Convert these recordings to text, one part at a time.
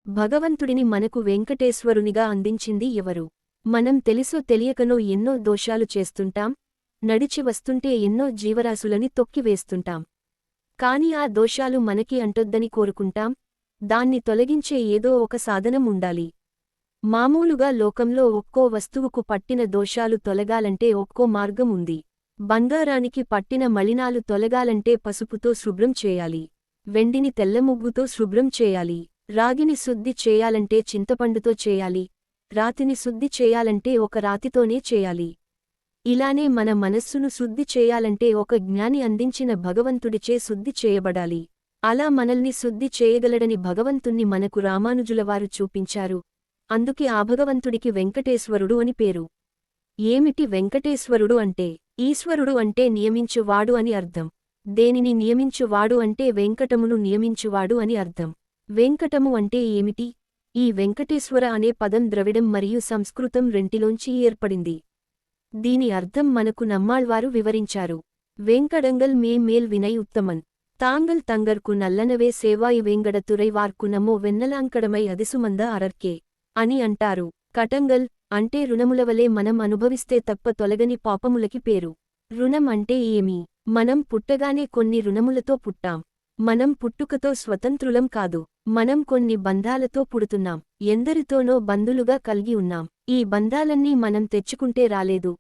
భగవంతుడిని మనకు వెంకటేశ్వరునిగా అందించింది ఎవరు? మనం తెలుసో తెలియకనో ఎన్నో దోషాలు చేస్తుంటాం, నడిచి వస్తుంటే ఎన్నో జీవరాశులని తొక్కివేస్తుంటాం. కాని ఆ దోషాలు మనకి అంటొద్దని కోరుకుంటాం, దాన్ని తొలగించే ఏదో ఒక సాధనం ఉండాలి. మామూలుగా లోకంలో ఒక్కో వస్తువుకు పట్టిన దోషాలు తొలగాలంటే ఒక్కో మార్గం ఉంది. బంగారానికి పట్టిన మలినాలు తొలగాలంటే పసుపుతో శుభ్రం చేయాలి. వెండిని తెల్లముగ్గుతో శుభ్రం చేయాలి. రాగిని శుద్ధి చేయాలంటే చింతపండుతో చేయాలి. రాతిని శుద్ధి చేయాలంటే ఒక రాతితోనే చేయాలి. ఇలానే మన మనస్సును శుద్ధి చేయాలంటే ఒక జ్ఞాని అందించిన భగవంతుడిచే శుద్ధి చేయబడాలి. అలా మనల్ని శుద్ధి చేయగలడని భగవంతుణ్ణి మనకు రామానుజులవారు చూపించారు. అందుకే ఆ భగవంతుడికి వెంకటేశ్వరుడు అని పేరు. ఏమిటి వెంకటేశ్వరుడు అంటే? ఈశ్వరుడు అంటే నియమించువాడు అని అర్థం. దేనిని నియమించువాడు అంటే వెంకటమును నియమించువాడు అని అర్థం. వెంకటము అంటే ఏమిటి? ఈ వెంకటేశ్వర అనే పదం ద్రవిడం మరియు సంస్కృతం రెంటిలోంచి ఏర్పడింది. దీని అర్థం మనకు నమ్మాళ్వారు వివరించారు. వెంకడంగల్ మేల్ వినై ఉత్తమన్ తాంగల్ తంగర్కు నల్లనవే సేవాయి వేంగడతురై వార్కు నమో వెన్నలాంకడమై అదిసుమంద అరర్కే అని అంటారు. కటంగల్ అంటే రుణములవలే మనం అనుభవిస్తే తప్ప తొలగని పాపములకి పేరు. రుణం అంటే ఏమి? మనం పుట్టగానే కొన్ని రుణములతో పుట్టాం. మనం పుట్టుకతో స్వతంత్రులం కాదు. మనం కొన్ని బంధాలతో పుడుతున్నాం. ఎందరితోనో బంధులుగా కలిగి ఉన్నాం. ఈ బంధాలన్నీ మనం తెచ్చుకుంటే రాలేదు,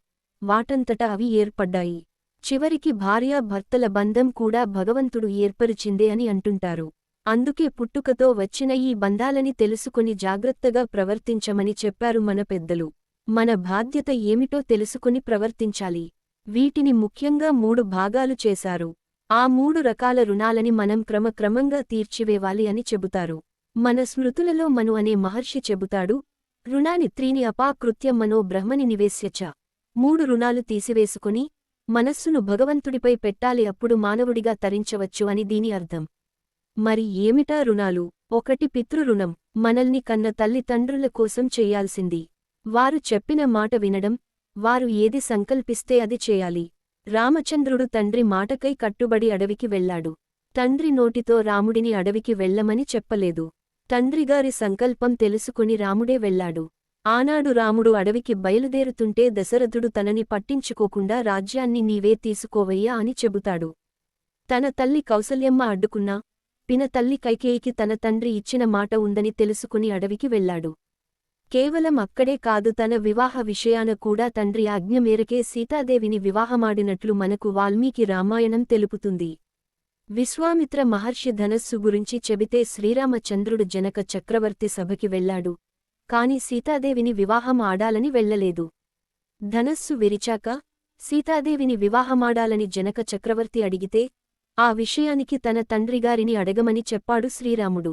వాటంతటా అవి ఏర్పడ్డాయి. చివరికి భార్యాభర్తల బంధం కూడా భగవంతుడు ఏర్పరిచిందే అని అంటుంటారు. అందుకే పుట్టుకతో వచ్చిన ఈ బంధాలని తెలుసుకుని జాగ్రత్తగా ప్రవర్తించమని చెప్పారు మన పెద్దలు. మన బాధ్యత ఏమిటో తెలుసుకుని ప్రవర్తించాలి. వీటిని ముఖ్యంగా 3 భాగాలు చేశారు. ఆ 3 రకాల రుణాలని మనం క్రమక్రమంగా తీర్చివేవాలి అని చెబుతారు. మన స్మృతులలో మను అనే మహర్షి చెబుతాడు, రుణాని త్రీని అపాకృత్య మనో బ్రహ్మని నివేశ్యచ. 3 రుణాలు తీసివేసుకుని మనస్సును భగవంతుడిపై పెట్టాలి, అప్పుడు మానవుడిగా తరించవచ్చు అని దీని అర్థం. మరి ఏమిటా రుణాలు? 1 పితృరుణం. మనల్ని కన్న తల్లిదండ్రుల కోసం చెయ్యాల్సింది. వారు చెప్పిన మాట వినడం, వారు ఏది సంకల్పిస్తే అది చేయాలి. రామచంద్రుడు తండ్రి మాటకై కట్టుబడి అడవికి వెళ్లాడు. తండ్రి నోటితో రాముడిని అడవికి వెళ్లమని చెప్పలేదు. తండ్రిగారి సంకల్పం తెలుసుకుని రాముడే వెళ్లాడు. ఆనాడు రాముడు అడవికి బయలుదేరుతుంటే దశరథుడు తనని పట్టించుకోకుండా రాజ్యాన్ని నీవే తీసుకోవయ్యా అని చెబుతాడు. తన తల్లి కౌసల్యమ్మ అడ్డుకున్నా, పిన తల్లి కైకేయికి తన తండ్రి ఇచ్చిన మాట ఉందని తెలుసుకుని అడవికి వెళ్లాడు. కేవలం అక్కడే కాదు, తన వివాహ విషయాన కూడా తండ్రి ఆజ్ఞ మేరకే సీతాదేవిని వివాహమాడినట్లు మనకు వాల్మీకి రామాయణం తెలుపుతుంది. విశ్వామిత్ర మహర్షి ధనస్సు గురించి చెబితే శ్రీరామచంద్రుడు జనక చక్రవర్తి సభకి వెళ్లాడు. కాని సీతాదేవిని వివాహం ఆడాలని వెళ్లలేదు. ధనస్సు విరిచాక సీతాదేవిని వివాహమాడాలని జనక చక్రవర్తి అడిగితే ఆ విషయానికి తన తండ్రిగారిని అడగమని చెప్పాడు శ్రీరాముడు.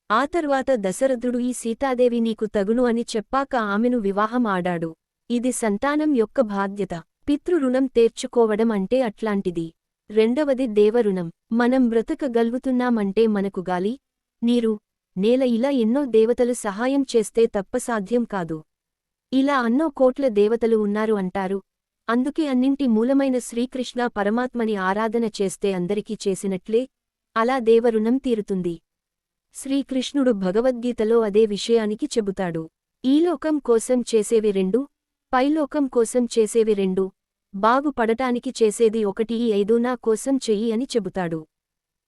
ఆ తర్వాత దశరథుడు ఈ సీతాదేవి నీకు తగును అని చెప్పాక ఆమెను వివాహం ఆడాడు. ఇది సంతానం యొక్క బాధ్యత. పితృరుణం తీర్చుకోవడం అంటే అట్లాంటిది. రెండవది దేవరుణం. మనం బ్రతకగలుగుతున్నామంటే మనకు గాలి, నీరు, నేల ఇలా ఎన్నో దేవతలు సహాయం చేస్తే తప్ప సాధ్యం కాదు. ఇలా అన్నో కోట్ల దేవతలు ఉన్నారు అంటారు. అందుకే అన్నింటి మూలమైన శ్రీకృష్ణ పరమాత్మని ఆరాధన చేస్తే అందరికీ చేసినట్లే అలా దేవరుణం తీరుతుంది. శ్రీకృష్ణుడు భగవద్గీతలో అదే విషయానికి చెబుతాడు. ఈ లోకం కోసం చేసేవి 2, పైలోకం కోసం చేసేవి 2, బాగుపడటానికి చేసేది 1, ఈ 5 నా కోసం చెయ్యి అని చెబుతాడు.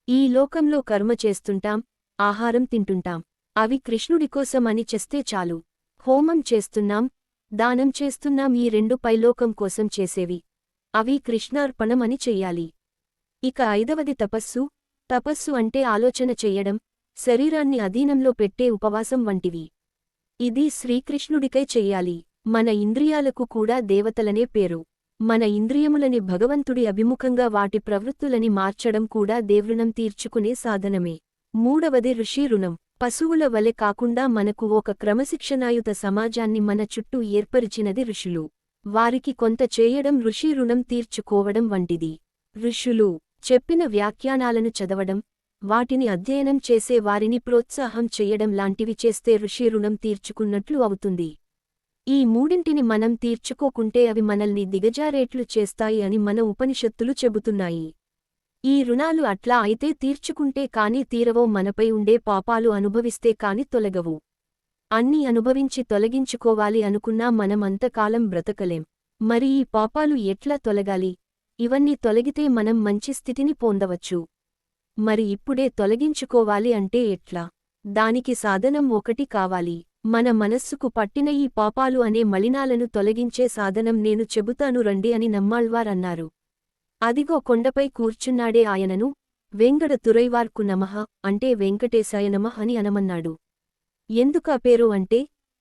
ఈ లోకంలో కర్మ చేస్తుంటాం, ఆహారం తింటుంటాం. అవి కృష్ణుడికోసం అని చేస్తే చాలు. హోమం చేస్తున్నాం, దానం చేస్తున్నాం, ఈ 2 పైలోకం కోసం చేసేవి. అవి కృష్ణార్పణం అని చెయ్యాలి. ఇక 5వది తపస్సు. తపస్సు అంటే ఆలోచన చెయ్యడం, శరీరాన్ని అధీనంలో పెట్టే ఉపవాసం వంటివి. ఇది శ్రీకృష్ణుడికై చెయ్యాలి. మన ఇంద్రియాలకు కూడా దేవతలనే పేరు. మన ఇంద్రియములని భగవంతుడి అభిముఖంగా వాటి ప్రవృత్తులని మార్చడం కూడా దేవృణం తీర్చుకునే సాధనమే. 3వది ఋషి రుణం. పశువుల వలె కాకుండా మనకు ఒక క్రమశిక్షణాయుత సమాజాన్ని మన చుట్టూ ఏర్పరిచినది ఋషులు. వారికి కొంత చేయడం ఋషి రుణం తీర్చుకోవడం వంటిది. ఋషులు చెప్పిన వ్యాఖ్యానాలను చదవడం, వాటిని అధ్యయనం చేసే వారిని ప్రోత్సాహం చెయ్యడం లాంటివి చేస్తే ఋషి రుణం తీర్చుకున్నట్లు అవుతుంది. ఈ 3ంటిని మనం తీర్చుకోకుంటే అవి మనల్ని దిగజారేట్లు చేస్తాయి అని మన ఉపనిషత్తులు చెబుతున్నాయి. ఈ రుణాలు అట్లా అయితే తీర్చుకుంటే కాని తీరవో, మనపై ఉండే పాపాలు అనుభవిస్తే కాని తొలగవు. అన్నీ అనుభవించి తొలగించుకోవాలి అనుకున్నా మనం అంతకాలం బ్రతకలేం. మరి ఈ పాపాలు ఎట్లా తొలగాలి? ఇవన్నీ తొలగితే మనం మంచి స్థితిని పొందవచ్చు. మరి ఇప్పుడే తొలగించుకోవాలి అంటే ఎట్లా? దానికి సాధనం ఒకటి కావాలి. మన మనస్సుకు పట్టిన ఈ పాపాలు అనే మలినాలను తొలగించే సాధనం నేను చెబుతాను రండి అని నమ్మాళ్వార్ అన్నారు. అదిగో కొండపై కూర్చున్నాడే ఆయనను, వేంగడ తురైవార్కు నమః అంటే వెంకటేశాయ నమః అని అనమన్నాడు. ఎందుకా పేరు అంటే,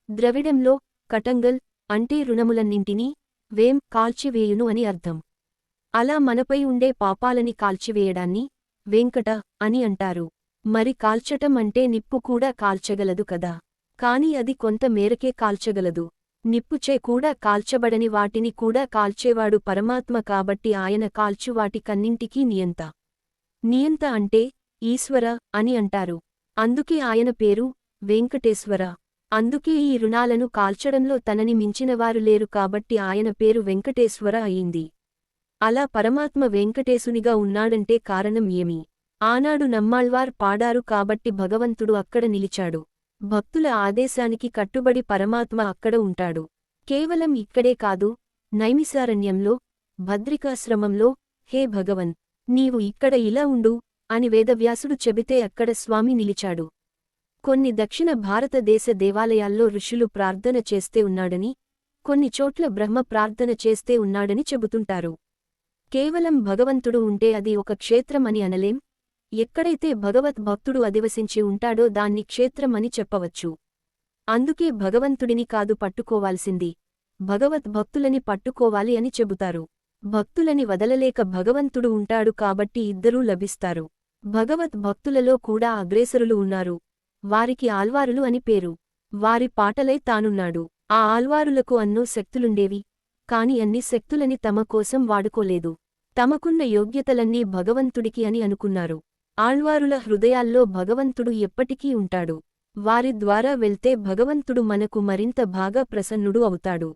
ద్రవిడంలో కటంగల్ అంటే రుణములన్నింటినీ, వేం కాల్చివేయును అని అర్థం. అలా మనపై ఉండే పాపాలని కాల్చివేయడాన్ని వెంకట అని అంటారు. మరి కాల్చటం అంటే నిప్పు కూడా కాల్చగలదు కదా. కాని అది కొంత మేరకే కాల్చగలదు. నిప్పుచే కూడా కాల్చబడని వాటిని కూడా కాల్చేవాడు పరమాత్మ కాబట్టి ఆయన కాల్చు వాటి కన్నింటికీ నియంత. నియంత అంటే ఈశ్వర అని అంటారు. అందుకే ఆయన పేరు వెంకటేశ్వర. అందుకే ఈ రుణాలను కాల్చడంలో తనని మించినవారు లేరు కాబట్టి ఆయన పేరు వెంకటేశ్వర అయింది. అలా పరమాత్మ వెంకటేశునిగా ఉన్నాడంటే కారణం ఏమి? ఆనాడు నమ్మాళ్వార్ పాడారు కాబట్టి భగవంతుడు అక్కడ నిలిచాడు. భక్తుల ఆదేశానికి కట్టుబడి పరమాత్మ అక్కడ ఉంటాడు. కేవలం ఇక్కడే కాదు, నైమిసారణ్యంలో, భద్రికాశ్రమంలో, హే భగవన్, నీవు ఇక్కడ ఇలా ఉండు అని వేదవ్యాసుడు చెబితే అక్కడ స్వామి నిలిచాడు. కొన్ని దక్షిణ భారతదేశ దేవాలయాల్లో ఋషులు ప్రార్థన చేస్తే ఉన్నాడని, కొన్ని చోట్ల బ్రహ్మ ప్రార్థన చేస్తే ఉన్నాడని చెబుతుంటారు. కేవలం భగవంతుడు ఉంటే అది ఒక క్షేత్రం అని అనలేం. ఎక్కడైతే భగవత్ భక్తుడు అధివసించి ఉంటాడో దాన్ని క్షేత్రం అని చెప్పవచ్చు. అందుకే భగవంతుడిని కాదు పట్టుకోవాల్సింది, భగవత్ భక్తులని పట్టుకోవాలి అని చెబుతారు. భక్తులని వదలలేక భగవంతుడు ఉంటాడు కాబట్టి ఇద్దరూ లభిస్తారు. భగవత్ భక్తులలో కూడా అగ్రేసరులు ఉన్నారు. వారికి ఆల్వారులు అని పేరు. వారి పాటలై తానున్నాడు. ఆ ఆల్వారులకు అన్నో శక్తులుండేవి. కాని అన్ని శక్తులని తమ కోసం వాడుకోలేదు. తమకున్న యోగ్యతలన్నీ భగవంతుడికి అని అనుకున్నారు. ఆళ్వారుల హృదయాల్లో భగవంతుడు ఎప్పటికీ ఉంటాడు. వారి ద్వారా వెళ్తే భగవంతుడు మనకు మరింత బాగా ప్రసన్నుడు అవుతాడు.